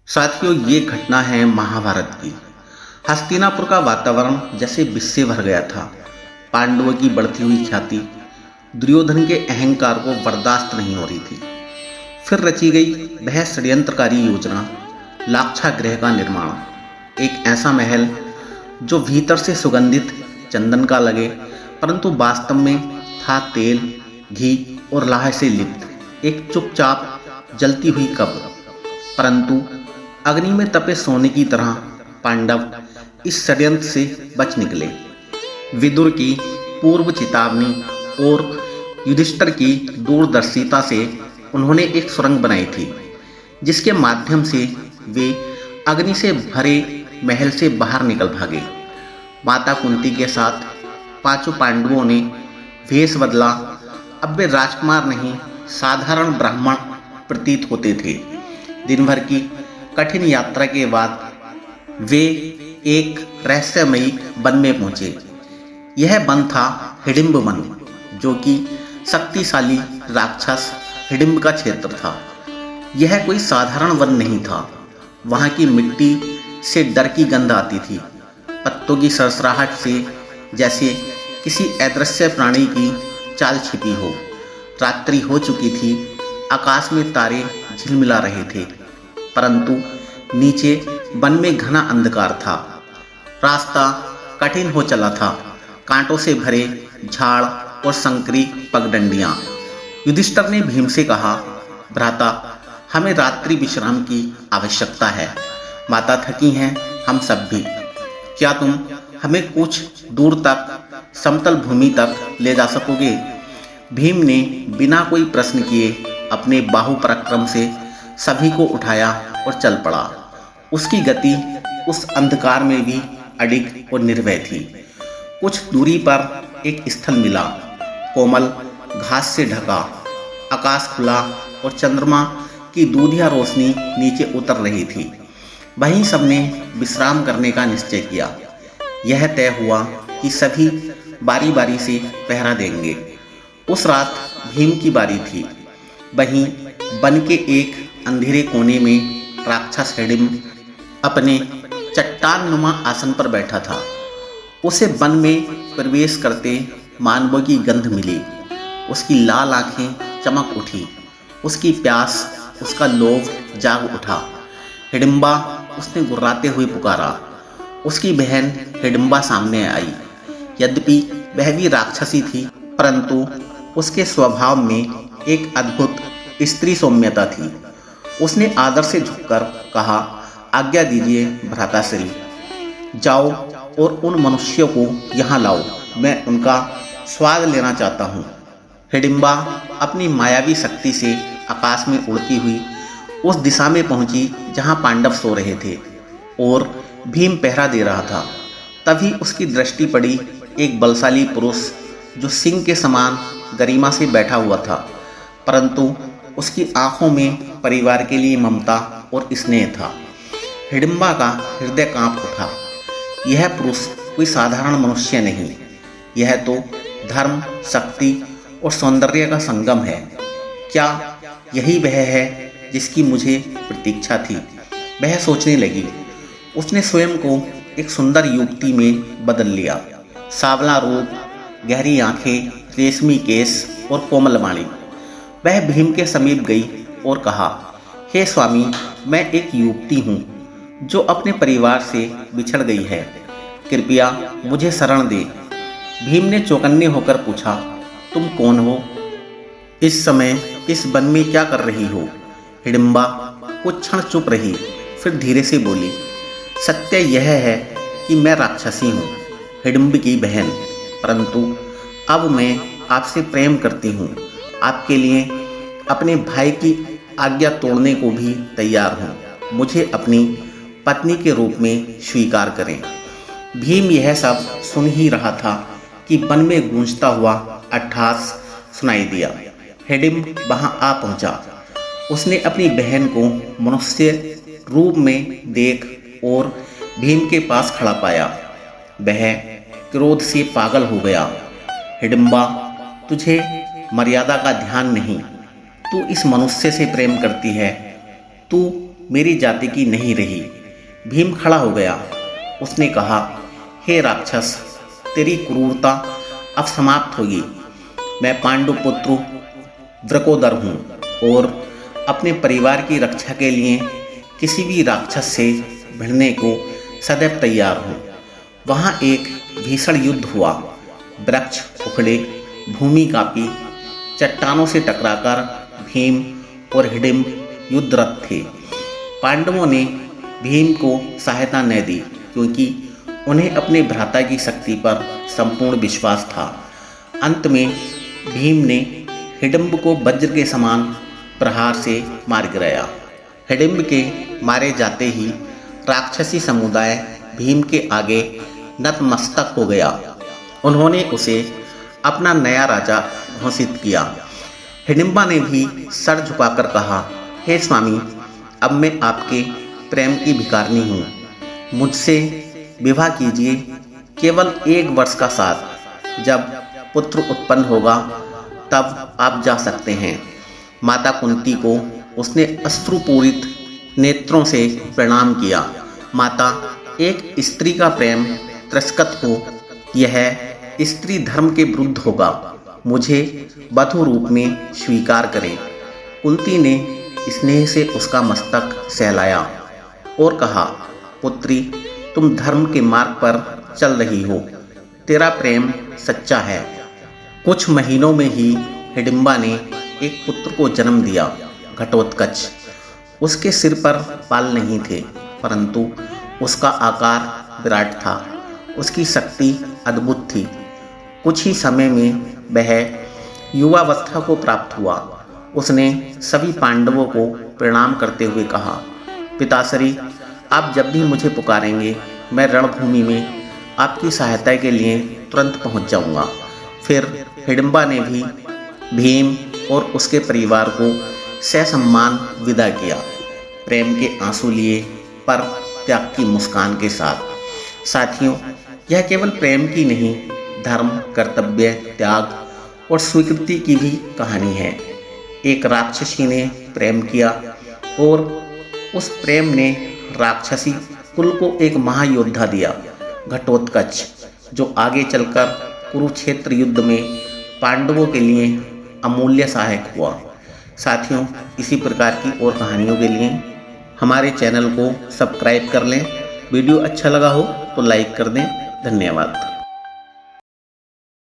साथियों, ये घटना है महाभारत की। हस्तिनापुर का वातावरण जैसे विष से भर गया था। पांडवों की बढ़ती हुई ख्याति दुर्योधन के अहंकार को बर्दाश्त नहीं हो रही थी। फिर रची गई वह षड्यंत्रकारी योजना, लाक्षागृह का निर्माण। एक ऐसा महल जो भीतर से सुगंधित चंदन का लगे, परंतु वास्तव में था तेल, घी और लाह से लिप्त एक चुपचाप जलती हुई कब्र। परंतु अग्नि में तपे सोने की तरह पांडव इस षड्यंत्र से बच निकले। विदुर की पूर्व चेतावनी और युधिष्ठिर की दूरदर्शिता से उन्होंने एक सुरंग बनाई थी, जिसके माध्यम से वे अग्नि से भरे महल से बाहर निकल भागे। माता कुंती के साथ पांचों पांडवों ने वेश बदला। अब वे राजकुमार नहीं, साधारण ब्राह्मण प्रतीत होते थे। दिन भर की कठिन यात्रा के बाद वे एक रहस्यमयी वन में पहुंचे। यह वन था हिडिंब वन, जो कि शक्तिशाली राक्षस हिडिंब का क्षेत्र था। यह कोई साधारण वन नहीं था। वहां की मिट्टी से डर की गंध आती थी, पत्तों की सरसराहट से जैसे किसी अदृश्य प्राणी की चाल छिपी हो। रात्रि हो चुकी थी, आकाश में तारे झिलमिला रहे थे, परंतु नीचे वन में घना अंधकार था। रास्ता कठिन हो चला था, कांटों से भरे झाड़ और संकरी पगडंडियां। युधिष्ठिर ने भीम से कहा, भ्राता, हमें रात्रि विश्राम की आवश्यकता है। माता थकी हैं, हम सब भी। क्या तुम हमें कुछ दूर तक समतल भूमि तक ले जा सकोगे? भीम ने बिना कोई प्रश्न किए अपने बाहु पराक्रम से सभी को उठाया और चल पड़ा। उसकी गति उस अंधकार में भी अडिग और निर्भय थी। कुछ दूरी पर एक स्थल मिला, कोमल घास से ढका, आकाश खुला और चंद्रमा की दूधिया रोशनी नीचे उतर रही थी। वहीं सबने विश्राम करने का निश्चय किया। यह तय हुआ कि सभी बारी बारी से पहरा देंगे। उस रात भीम की बारी थी। वहीं वन के एक अंधेरे कोने में राक्षस हिडिंब अपने चट्टाननुमा आसन पर बैठा था। उसे वन में प्रवेश करते मानवों की गंध मिली। उसकी लाल आंखें चमक उठी, उसकी प्यास, उसका लोभ जाग उठा। हिडिंबा, उसने गुर्राते हुए पुकारा। उसकी बहन हिडिंबा सामने आई। यद्यपि वह भी राक्षसी थी, परंतु उसके स्वभाव में एक अद्भुत स्त्री सौम्यता थी। उसने आदर से झुककर कहा, आज्ञा दीजिए भ्राताश्री, जाओ और उन मनुष्यों को यहाँ लाओ, मैं उनका स्वाद लेना चाहता हूँ। हिडिंबा अपनी मायावी शक्ति से आकाश में उड़ती हुई उस दिशा में पहुंची जहाँ पांडव सो रहे थे और भीम पहरा दे रहा था। तभी उसकी दृष्टि पड़ी एक बलशाली पुरुष जो सिंह के समान गरिमा से बैठा हुआ था, परंतु उसकी आंखों में परिवार के लिए ममता और स्नेह था। हिडिंबा का हृदय कांप उठा। यह पुरुष कोई साधारण मनुष्य नहीं, यह तो धर्म, शक्ति और सौंदर्य का संगम है। क्या यही वह है जिसकी मुझे प्रतीक्षा थी? वह सोचने लगी। उसने स्वयं को एक सुंदर युवती में बदल लिया। सांवला रूप, गहरी आंखें, रेशमी केस और कोमल वाणी। वह भीम के समीप गई और कहा, हे स्वामी, मैं एक युवती हूँ जो अपने परिवार से बिछड़ गई है। कृपया मुझे शरण दे। भीम ने चौकन्ने होकर पूछा, तुम कौन हो? इस समय इस वन में क्या कर रही हो? हिडिंबा कुछ क्षण चुप रही, फिर धीरे से बोली, सत्य यह है कि मैं राक्षसी हूँ, हिडिंब की बहन, परंतु अब मैं आपसे प्रेम करती हूँ। आपके लिए अपने भाई की आज्ञा तोड़ने को भी तैयार हूँ। मुझे अपनी पत्नी के रूप में स्वीकार करें। भीम यह सब सुन ही रहा था कि वन में गूंजता हुआ अट्टहास सुनाई दिया। हिडिंब वहां आ पहुंचा। उसने अपनी बहन को मनुष्य रूप में देख और भीम के पास खड़ा पाया। वह क्रोध से पागल हो गया। हिडिंबा, तुझे मर्यादा का ध्यान नहीं। तू इस मनुष्य से प्रेम करती है। तू मेरी जाति की नहीं रही। भीम खड़ा हो गया। उसने कहा, हे राक्षस, तेरी क्रूरता अब समाप्त होगी। मैं पांडु पुत्र वृकोदर हूँ और अपने परिवार की रक्षा के लिए किसी भी राक्षस से भिड़ने को सदैव तैयार हूँ। वहाँ एक भीषण युद्ध हुआ। वृक्ष उखड़े, भूमि कांपी। चट्टानों से टकराकर भीम और हिडिंब युद्धरत थे। पांडवों ने भीम को सहायता न दी क्योंकि उन्हें अपने भ्राता की शक्ति पर संपूर्ण विश्वास था। अंत में भीम ने हिडिंब को वज्र के समान प्रहार से मार गिराया। हिडिंब के मारे जाते ही राक्षसी समुदाय भीम के आगे नतमस्तक हो गया। उन्होंने उसे अपना नया राजा घोषित किया। हिडिंबा ने भी सर झुकाकर कहा, हे स्वामी, अब मैं आपके प्रेम की भिखारिनी हूँ। मुझसे विवाह कीजिए। केवल 1 वर्ष का साथ, जब पुत्र उत्पन्न होगा तब आप जा सकते हैं। माता कुंती को उसने अश्रुपूरित नेत्रों से प्रणाम किया। माता, एक स्त्री का प्रेम तिरस्कृत हो, यह स्त्री धर्म के विरुद्ध होगा। मुझे वधू रूप में स्वीकार करें। कुंती ने स्नेह से उसका मस्तक सहलाया और कहा, पुत्री, तुम धर्म के मार्ग पर चल रही हो। तेरा प्रेम सच्चा है। कुछ महीनों में ही हिडिंबा ने एक पुत्र को जन्म दिया, घटोत्कच। उसके सिर पर बाल नहीं थे, परंतु उसका आकार विराट था। उसकी शक्ति अद्भुत थी। कुछ ही समय में वह युवावस्था को प्राप्त हुआ। उसने सभी पांडवों को प्रणाम करते हुए कहा, पिताश्री, आप जब भी मुझे पुकारेंगे मैं रणभूमि में आपकी सहायता के लिए तुरंत पहुंच जाऊंगा। फिर हिडिंबा ने भी भीम और उसके परिवार को ससम्मान विदा किया, प्रेम के आंसू लिए पर त्याग की मुस्कान के साथ। साथियों, यह केवल प्रेम की नहीं, धर्म, कर्तव्य, त्याग और स्वीकृति की भी कहानी है। एक राक्षसी ने प्रेम किया और उस प्रेम ने राक्षसी कुल को एक महायोद्धा दिया, घटोत्कच, जो आगे चलकर कुरुक्षेत्र युद्ध में पांडवों के लिए अमूल्य सहायक हुआ। साथियों, इसी प्रकार की और कहानियों के लिए हमारे चैनल को सब्सक्राइब कर लें। वीडियो अच्छा लगा हो तो लाइक कर दें। धन्यवाद।